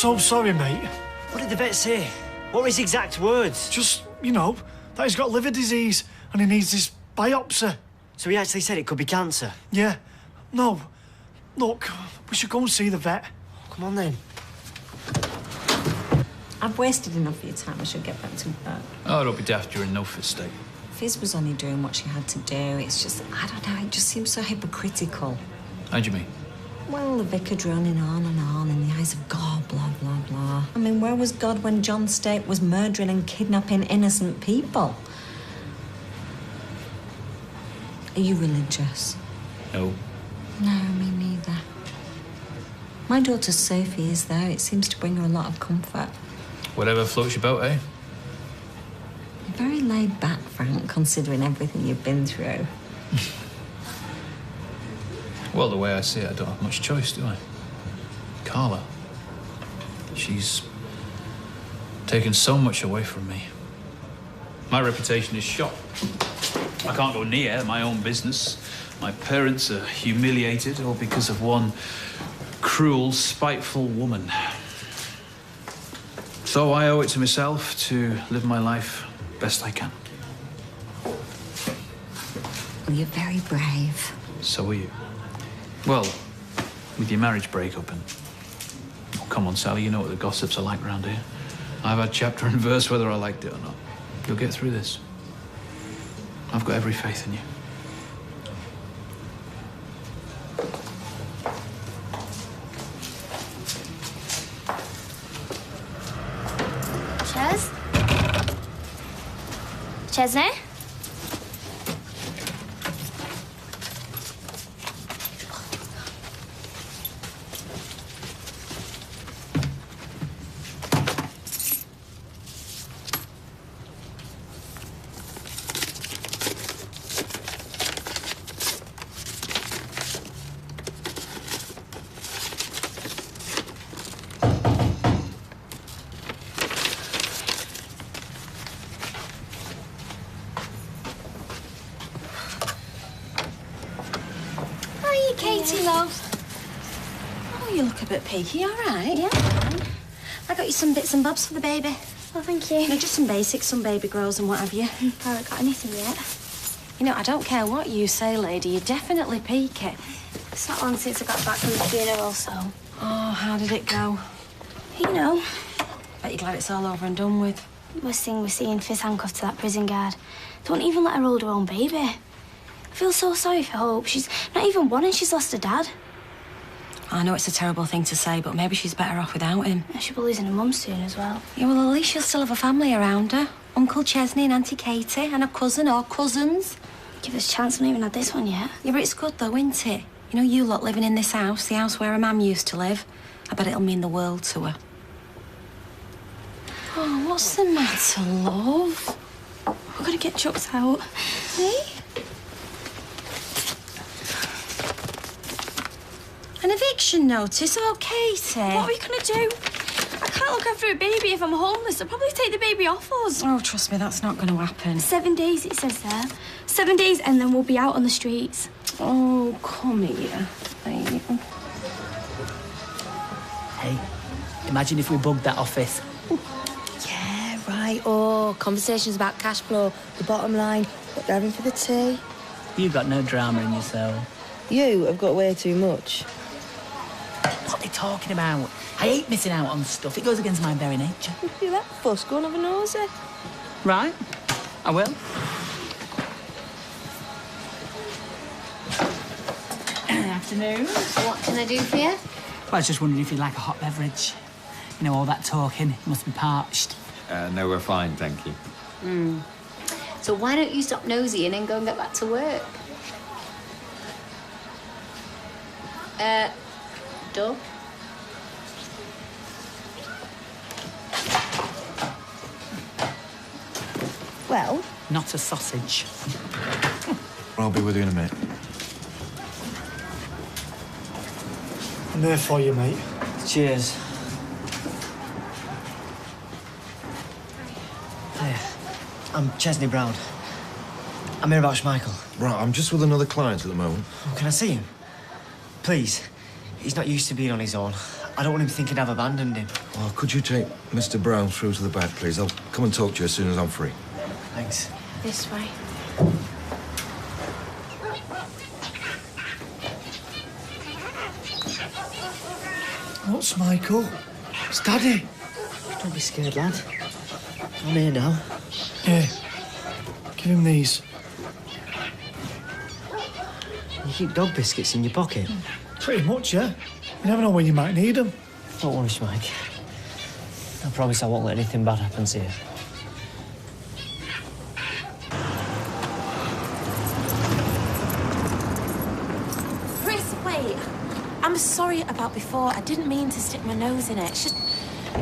so sorry, mate. What did the vet say? What were his exact words? Just, you know, that he's got liver disease and he needs this biopsy. So he actually said it could be cancer? Yeah. No. Look, we should go and see the vet. Come on, then. I've wasted enough of your time. I should get back to work. Oh, don't be daft. You're in no fit state. Fizz was only doing what she had to do. It's just, I don't know, it just seems so hypocritical. How do you mean? Well, the vicar droning on and on in the eyes of God, blah, blah, blah. I mean, where was God when John State was murdering and kidnapping innocent people? Are you religious? No. No, me neither. My daughter Sophie is, though. It seems to bring her a lot of comfort. Whatever floats your boat, eh? You're very laid back, Frank, considering everything you've been through. Well, the way I see it, I don't have much choice, do I? Carla. She's taken so much away from me. My reputation is shot. I can't go near my own business. My parents are humiliated, all because of one cruel, spiteful woman. So I owe it to myself to live my life best I can. Well, you're very brave. So are you. Well, with your marriage breakup and... Oh, come on, Sally, you know what the gossips are like around here. I've had chapter and verse whether I liked it or not. You'll get through this. I've got every faith in you. Chesney? Katie, love. Oh, you look a bit peaky, all right? Yeah, I'm fine. I got you some bits and bobs for the baby. Oh, thank you. No, just some basics, some baby grows and what have you. I haven't got anything yet. You know, I don't care what you say, lady. You're definitely peaky. It's not long since I got back from the funeral, so... Oh, how did it go? You know. Bet you're glad it's all over and done with. Worst thing was seeing Fizz handcuffed to that prison guard. Don't even let her hold her own baby. I feel so sorry for Hope. She's not even one and she's lost her dad. I know it's a terrible thing to say, but maybe she's better off without him. She'll be losing her mum soon as well. Yeah, well, at least she'll still have a family around her. Uncle Chesney and Auntie Katie and a cousin or cousins. Give us a chance. I've not even had this one yet. Yeah, but it's good, though, isn't it? You know, you lot living in this house, the house where her mum used to live. I bet it'll mean the world to her. Oh, what's the matter, love? We're gonna get chucked out. Hey? An eviction notice? Oh, Katie. What are we gonna do? I can't look after a baby if I'm homeless. I'll probably take the baby off us. Oh, trust me, that's not going to happen. 7 days, it says there. 7 days and then we'll be out on the streets. Oh, come here. Hey, imagine if we bugged that office. Yeah, right. Oh, conversations about cash flow, the bottom line, what they're having for the tea. You got no drama in your soul. You have got way too much. What are they talking about? I hate missing out on stuff. It goes against my very nature. You that fuss, go and have a nosy. Right, I will. Afternoon. What can I do for you? Well, I was just wondering if you'd like a hot beverage. You know, all that talking, you must be parched. No, we're fine, thank you. So why don't you stop nosying and go and get back to work? Door? Well? Not a sausage. I'll be with you in a minute. I'm here for you, mate. Cheers. Hiya. I'm Chesney Brown. I'm here about Schmeichel. Right, I'm just with another client at the moment. Oh, can I see him? Please. He's not used to being on his own. I don't want him thinking I've abandoned him. Oh, could you take Mr. Brown through to the back, please? I'll come and talk to you as soon as I'm free. Thanks. This way. What's Michael? It's Daddy. Don't be scared, lad. I'm here now. Here. Give him these. You keep dog biscuits in your pocket? Pretty much, yeah. You never know when you might need them. Don't worry, Mike. I promise I won't let anything bad happen to you. Chris, wait. I'm sorry about before. I didn't mean to stick my nose in it. It's just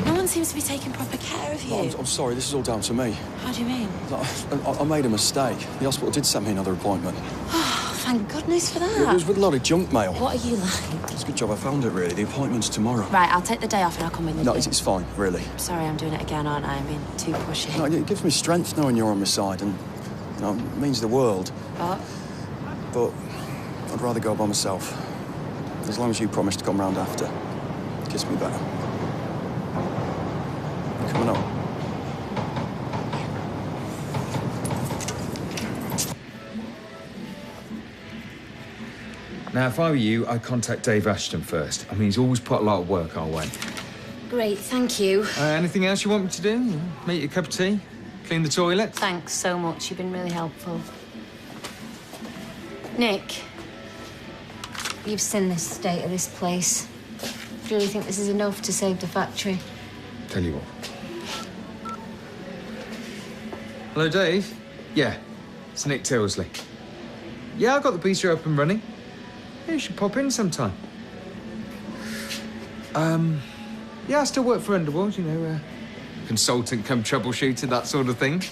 no one seems to be taking proper care of you. No, I'm sorry, this is all down to me. How do you mean? I made a mistake. The hospital did send me another appointment. Oh, thank goodness for that. It was with a lot of junk mail. What are you like? It's a good job I found it, really. The appointment's tomorrow. Right, I'll take the day off and I'll come with you. No, it's fine, really. Sorry, I'm doing it again, aren't I? I'm being too pushy. No, it gives me strength knowing you're on my side, and you know, it means the world. But I'd rather go by myself. As long as you promise to come round after. Kiss me better. You coming on? Now, if I were you, I'd contact Dave Ashton first. I mean, he's always put a lot of work our way. Great, thank you. Anything else you want me to do? Make you a cup of tea? Clean the toilet? Thanks so much. You've been really helpful. Nick, You've seen the state of this place. Do you really think this is enough to save the factory? Tell you what. Hello, Dave? Yeah, it's Nick Tilsley. Yeah, I got the bistro up and running. Yeah, you should pop in sometime. Yeah, I still work for Underworld, you know, consultant come troubleshooter, that sort of thing.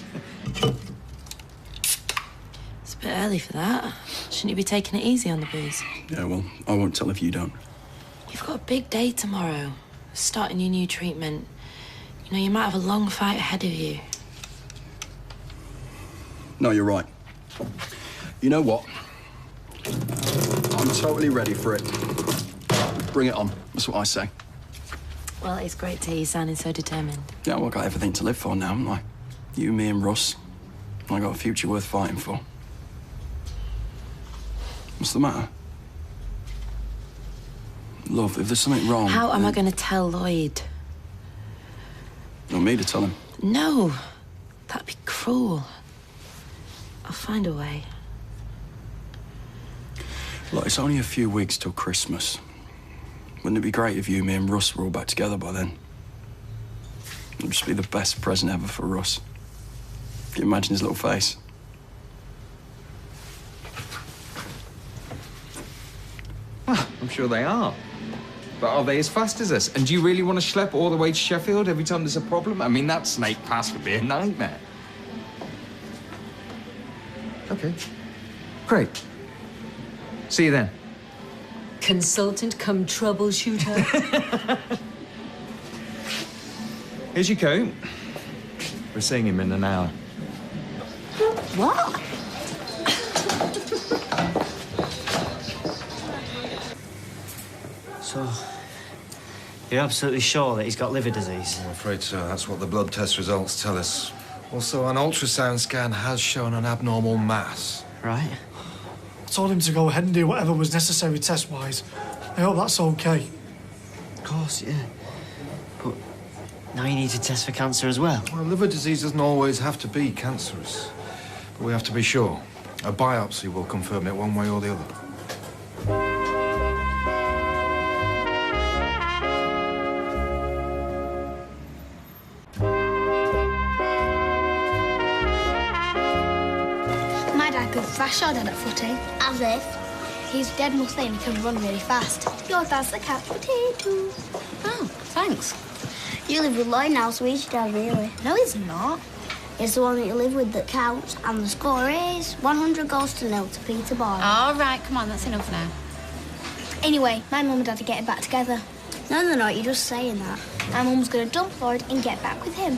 it's a bit early for that. Shouldn't you be taking it easy on the booze? Yeah, well, I won't tell if you don't. You've got a big day tomorrow. Starting your new treatment. You know, you might have a long fight ahead of you. No, you're right. You know what? I'm totally ready for it. Bring it on. That's what I say. Well, it's great to hear you sounding so determined. Yeah, well, I've got everything to live for now, haven't I? You, me and Russ. I got a future worth fighting for. What's the matter? Love, if there's something wrong... How am I going to tell Lloyd? You want me to tell him? No. That'd be cruel. I'll find a way. Look, it's only a few weeks till Christmas. Wouldn't it be great if you, me and Russ were all back together by then? It'd just be the best present ever for Russ. Can you imagine his little face? Well, I'm sure they are. But are they as fast as us? And do you really want to schlep all the way to Sheffield every time there's a problem? I mean, that Snake Pass would be a nightmare. OK. Great. See you then. Consultant come troubleshooter. Here's your coat. We're seeing him in an hour. What? So, you're absolutely sure that he's got liver disease? I'm afraid so. That's what the blood test results tell us. Also, an ultrasound scan has shown an abnormal mass. Right. I told him to go ahead and do whatever was necessary test-wise. I hope that's okay. Of course, yeah. But now you need to test for cancer as well. Well, liver disease doesn't always have to be cancerous. But we have to be sure. A biopsy will confirm it one way or the other. My dad could thrash our dad at footy. As if. He's dead Muslim, he can run really fast. Your dad's the couch potato. Oh, thanks. You live with Lloyd now, so he's your dad, really. No, he's not. It's the one that you live with that counts, and the score is 100 goals to 0 to Peter Boyle. All right, come on, that's enough now. Anyway, my mum and dad are getting back together. No, they're not, you're just saying that. My mum's going to dump Lloyd and get back with him.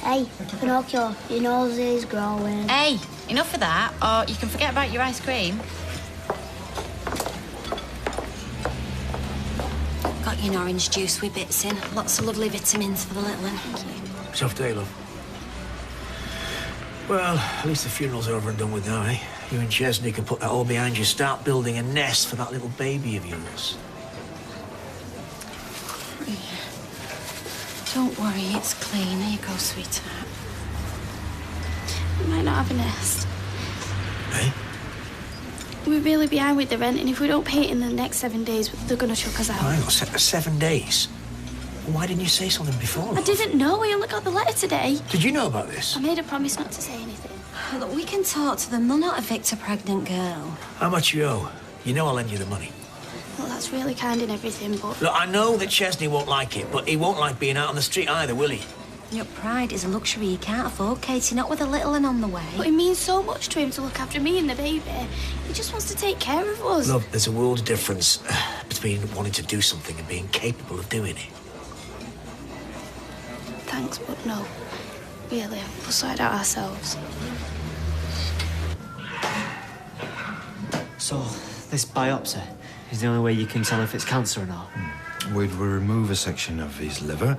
Hey, Pinocchio, your nose is growing. Hey, enough of that, or you can forget about your ice cream. Got drinking orange juice with bits in. Lots of lovely vitamins for the little one. Thank you. Soft day, love. Well, at least the funeral's over and done with now, eh? You and Chesney can put that all behind you. Start building a nest for that little baby of yours. Don't worry, it's clean. There you go, sweetheart. We might not have a nest. Eh? We're really behind with the rent, and if we don't pay it in the next 7 days, they're going to chuck us out. Hang on, 7 days? Why didn't you say something before? I didn't know. I only got the letter today. Did you know about this? I made a promise not to say anything. Look, we can talk to them. They'll not evict a pregnant girl. How much you owe? You know I'll lend you the money. Well, that's really kind and everything, but... Look, I know that Chesney won't like it, but he won't like being out on the street either, will he? Your pride is a luxury you can't afford, Katie, not with a little one on the way. But it means so much to him to look after me and the baby. He just wants to take care of us. Look, there's a world of difference between wanting to do something and being capable of doing it. Thanks, but no. Really, we'll sort it out ourselves. So, this biopsy is the only way you can tell if it's cancer or not? We'd remove a section of his liver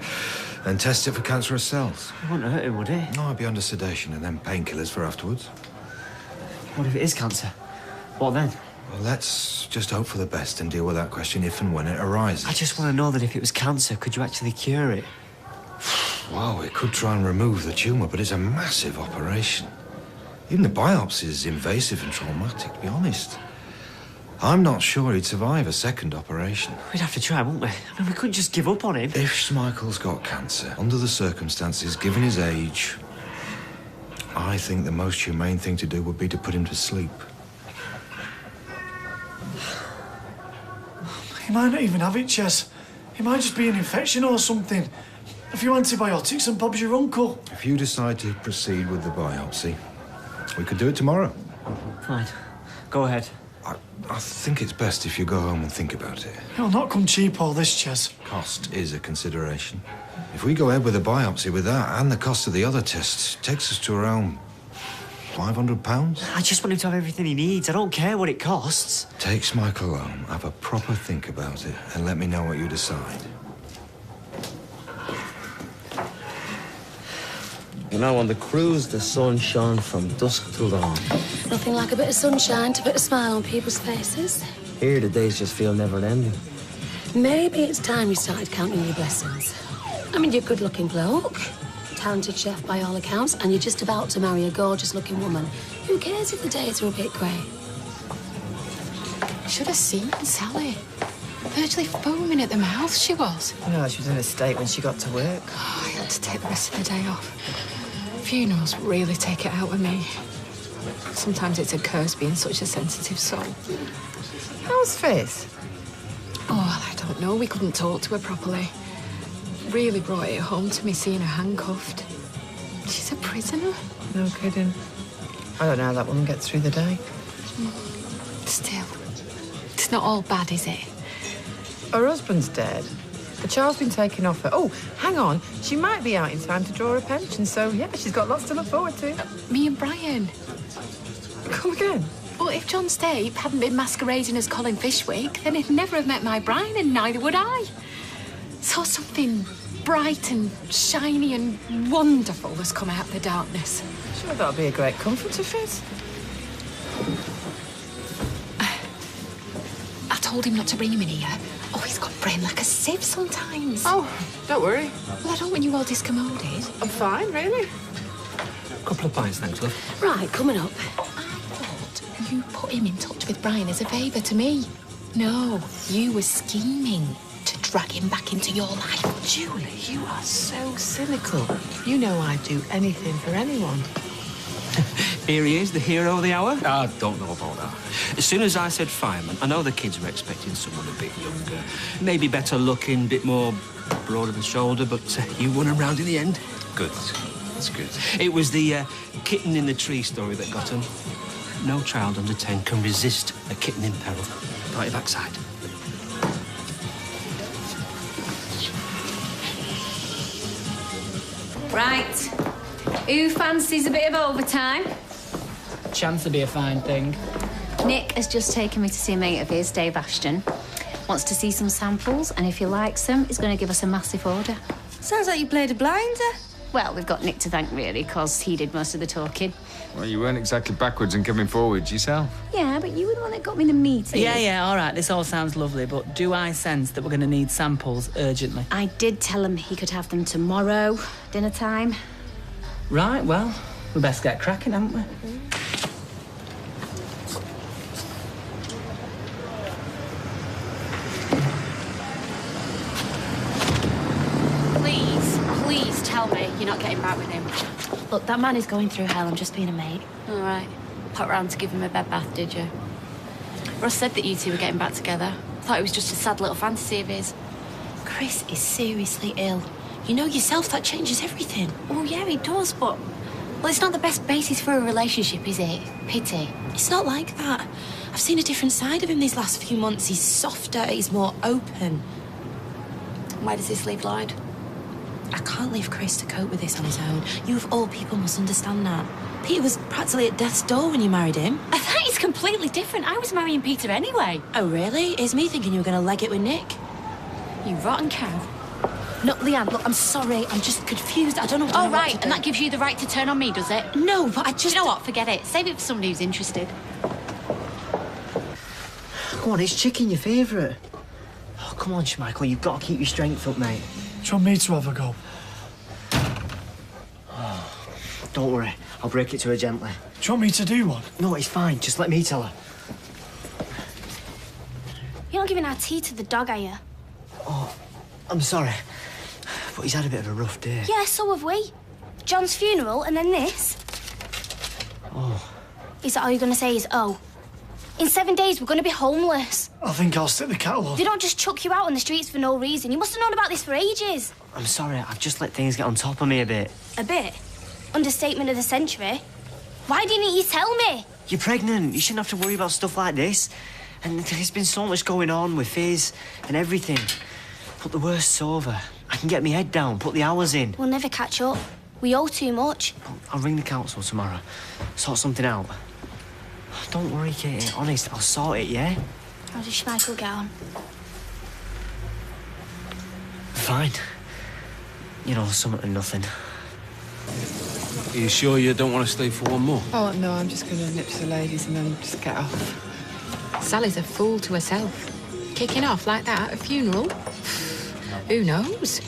and test it for cancerous cells. It wouldn't hurt him, would it? No, I'd be under sedation and then painkillers for afterwards. What if it is cancer? What then? Well, let's just hope for the best and deal with that question if and when it arises. I just want to know that if it was cancer, could you actually cure it? Well, we could try and remove the tumour, but it's a massive operation. Even the biopsy is invasive and traumatic, to be honest. I'm not sure he'd survive a second operation. We'd have to try, wouldn't we? I mean, we couldn't just give up on him. If Schmeichel's got cancer, under the circumstances, given his age, I think the most humane thing to do would be to put him to sleep. He might not even have it, Ches. He might just be an infection or something. A few antibiotics and Bob's your uncle. If you decide to proceed with the biopsy, we could do it tomorrow. Fine. Go ahead. I think it's best if you go home and think about it. It'll not come cheap, all this, Ches. Cost is a consideration. If we go ahead with the biopsy with that and the cost of the other tests, it takes us to around £500. I just want him to have everything he needs. I don't care what it costs. Take Schmeichel home, have a proper think about it, and let me know what you decide. You know, on the cruise, the sun shone from dusk till dawn. Nothing like a bit of sunshine to put a smile on people's faces. Here, the days just feel never-ending. Maybe it's time you started counting your blessings. I mean, you're a good-looking bloke, talented chef by all accounts, and you're just about to marry a gorgeous-looking woman. Who cares if the days are a bit grey? You should have seen Sally. Virtually foaming at the mouth, she was. No, she was in a state when she got to work. Oh, I had to take the rest of the day off. Funerals really take it out of me. Sometimes it's a curse being such a sensitive soul. How's Fizz? Oh, I don't know. We couldn't talk to her properly. Really brought it home to me seeing her handcuffed. She's a prisoner. No kidding. I don't know how that woman gets through the day. Still, it's not all bad, is it? Her husband's dead. The child's been taken off her. Oh, hang on. She might be out in time to draw her pension, so, yeah, she's got lots to look forward to. Me and Brian. Come again? Well, if John Stape hadn't been masquerading as Colin Fishwick, then he'd never have met my Brian, and neither would I. So something bright and shiny and wonderful has come out of the darkness. Sure, that'll be a great comfort to Fizz. I told him not to bring him in here. Oh, he's got brain like a sieve sometimes. Oh, don't worry. Well, I don't want you all discommoded. I'm fine, really. Couple of pints, thanks, love. Right, coming up. I thought you put him in touch with Brian as a favour to me. No, you were scheming to drag him back into your life. Julie, you are so cynical. You know I'd do anything for anyone. Here he is, the hero of the hour. I don't know about that. As soon as I said fireman, I know the kids were expecting someone a bit younger. Maybe better looking, a bit more broad of the shoulder, but you won him round in the end. Good. That's good. It was the kitten in the tree story that got him. No child under 10 can resist a kitten in peril. Got your backside. Right. Who fancies a bit of overtime? Chance to be a fine thing. Nick has just taken me to see a mate of his, Dave Ashton. Wants to see some samples, and if he likes them, he's going to give us a massive order. Sounds like you played a blinder. Well, we've got Nick to thank, really, because he did most of the talking. Well, you weren't exactly backwards and coming forwards yourself. Yeah, but you were the one that got me the meeting. Yeah, all right, this all sounds lovely, but do I sense that we're going to need samples urgently? I did tell him he could have them tomorrow, dinner time. Right, well, we best get cracking, haven't we? Please tell me you're not getting back with him. Look, that man is going through hell. I'm just being a mate. All right. Pop round to give him a bed bath, did you? Russ said that you two were getting back together. Thought it was just a sad little fantasy of his. Chris is seriously ill. You know yourself that changes everything. Oh, yeah, he does, but... Well, it's not the best basis for a relationship, is it? Pity. It's not like that. I've seen a different side of him these last few months. He's softer, he's more open. Why does this leave Lloyd? I can't leave Chris to cope with this on his own. You of all people must understand that. Peter was practically at death's door when you married him. That is completely different. I was marrying Peter anyway. Oh, really? Here's me thinking you were going to leg it with Nick. You rotten cow. No, Leanne, look, I'm sorry. I'm just confused. I don't know what Oh, right, and that gives you the right to turn on me, does it? No, but I just... You know what? Forget it. Save it for somebody who's interested. Come on, it's chicken, your favourite. Oh, come on, Schmeichel, you've got to keep your strength up, mate. Do you want me to have a go? Don't worry, I'll break it to her gently. Do you want me to do one? No, it's fine. Just let me tell her. You're not giving our tea to the dog, are you? Oh, I'm sorry. But he's had a bit of a rough day. Yeah, so have we. John's funeral and then this. Oh. Is that all you're going to say is, oh? In 7 days, we're going to be homeless. I think I'll stick the kettle on. They don't just chuck you out on the streets for no reason. You must have known about this for ages. I'm sorry, I've just let things get on top of me a bit. A bit? Understatement of the century. Why didn't you tell me? You're pregnant. You shouldn't have to worry about stuff like this. And there's been so much going on with Fizz and everything. But the worst's over. I can get my head down, put the hours in. We'll never catch up. We owe too much. I'll ring the council tomorrow. Sort something out. Don't worry, Katie. Honest, I'll sort it, yeah? How does Schmeichel get on? Fine. You know, something and nothing. Are you sure you don't want to stay for one more? Oh, no, I'm just going to nip to the ladies and then just get off. Sally's a fool to herself. Kicking off like that at a funeral? Who knows?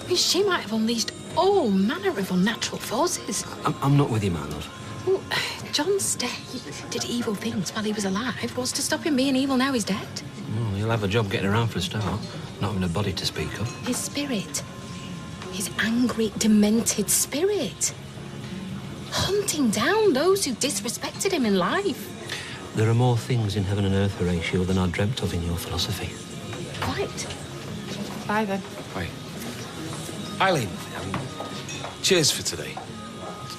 I mean, she might have unleashed all manner of unnatural forces. I'm not with you, Arnold. Well, John Stay did evil things while he was alive. What's to stop him being evil now he's dead? Well, he'll have a job getting around for a start. Not having a body to speak of. His spirit. His angry, demented spirit. Hunting down those who disrespected him in life. There are more things in heaven and earth, Horatio, than I dreamt of in your philosophy. Quite. Bye, then. Bye. Eileen, cheers for today.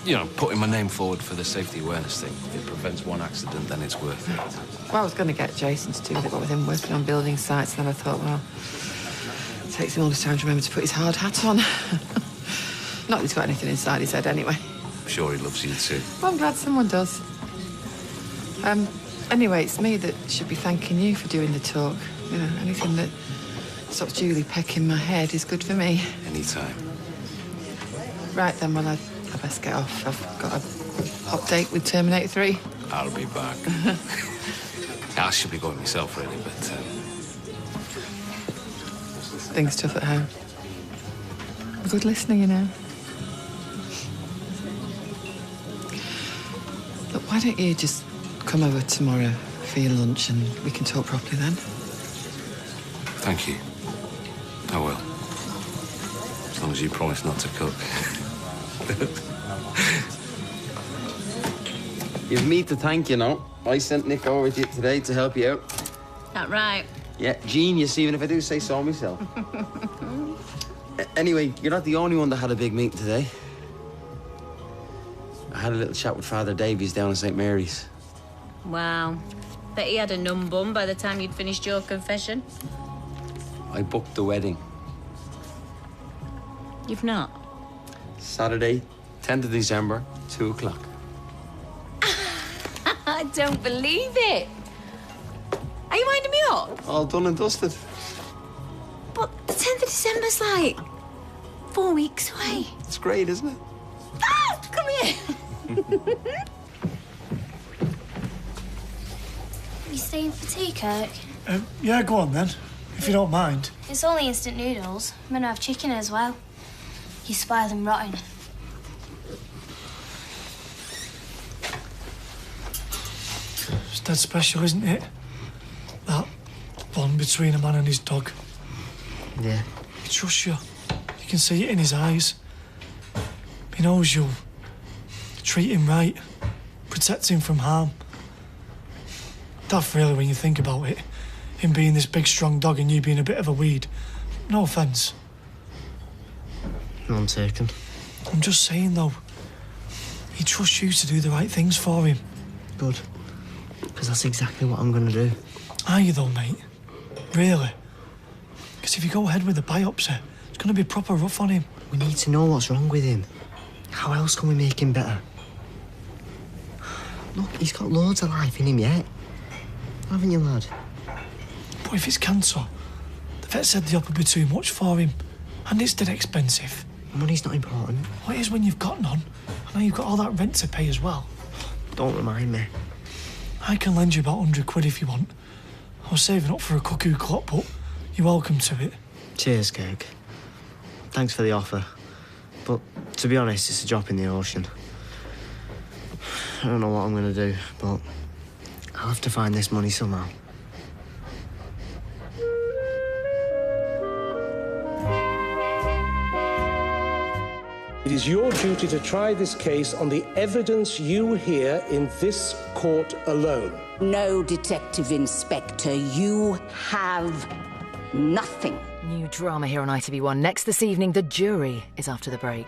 You know, putting my name forward for the safety awareness thing. If it prevents one accident, then it's worth it. Well, I was going to get Jason to do with it, but with him working on building sites, then I thought, well, it takes him all this time to remember to put his hard hat on. Not that he's got anything inside his head anyway. I'm sure he loves you too. Well, I'm glad someone does. Anyway, it's me that should be thanking you for doing the talk. You know, anything that stops Julie pecking my head is good for me. Anytime. Right then, well, I best get off. I've got a hot date with Terminator 3. I'll be back. I should be going myself, really, but... Things tough at home. A good listener, you know. Look, why don't you just come over tomorrow for your lunch and we can talk properly then? Thank you. I will. As long as you promise not to cook. You've me to thank, you know. I sent Nick over to you today to help you out. That right? Yeah, genius, even if I do say so myself. Anyway, you're not the only one that had a big meeting today. I had a little chat with Father Davies down in St. Mary's. Wow. Bet he had a numb bum by the time you'd finished your confession. I booked the wedding. You've not? Saturday, 10th of December, 2 o'clock. I don't believe it. Are you winding me up? All done and dusted. But the 10th of December's like 4 weeks away. It's great, isn't it? Ah, come here. You staying for tea, Kirk? Yeah, go on then, if you don't mind. It's only instant noodles. I'm gonna have chicken as well. You spoil them rotten. It's dead special, isn't it? That bond between a man and his dog. Yeah. He trusts you. You can see it in his eyes. He knows you'll treat him right, protect him from harm. Daft, really, when you think about it. Him being this big, strong dog and you being a bit of a weed. No offence. None taken. I'm just saying, though, he trusts you to do the right things for him. Good. Because that's exactly what I'm going to do. Are you, though, mate? Really? Because if you go ahead with the biopsy, it's going to be proper rough on him. We need to know what's wrong with him. How else can we make him better? Look, he's got loads of life in him yet. Haven't you, lad? But if it's cancer, the vet said the op would be too much for him. And it's dead expensive. Money's not important. Well, it is when you've got none. And now you've got all that rent to pay as well. Don't remind me. I can lend you about 100 quid if you want. I was saving up for a cuckoo clock, but you're welcome to it. Cheers, Kirk. Thanks for the offer. But to be honest, it's a drop in the ocean. I don't know what I'm going to do, but I'll have to find this money somehow. It is your duty to try this case on the evidence you hear in this court alone. No, Detective Inspector, you have nothing. New drama here on ITV1. Next this evening, The Jury is after the break.